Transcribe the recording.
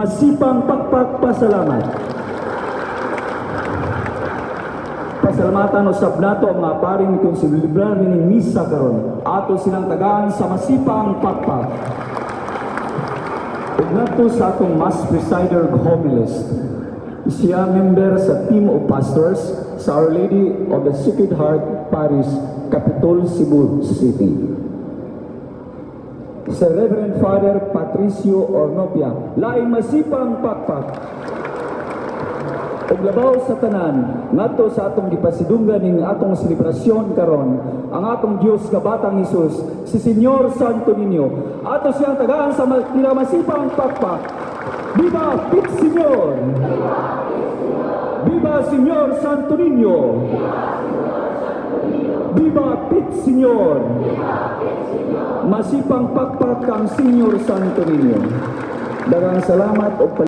Masipang pagpagpasalamat. Pasalamatan usab nato ang mga paring kung silibrar ni misa karon. Ato silang tagaan sa masipang pagpag. Ug nato sa atong mass presider homilist. Siya member sa team of pastors sa Our Lady of the Sacred Heart Parish, Capitol, Cebu City. Sa Reverend Father Patricio Ornopia, laing masipang pakpak. Ug labaw sa tanan, ngadto sa atong gipasidunggan ning atong selebrasyon karon, ang atong Dios nga batang Hesus, si Señor Santo Niño, ato siyang tagaan sa masipang pakpak. Viva Pit Señor! Viva Señor Santo Niño! Viva Pit Señor! Masipang pakpak ang Señor Santo Niño. Daghang salamat o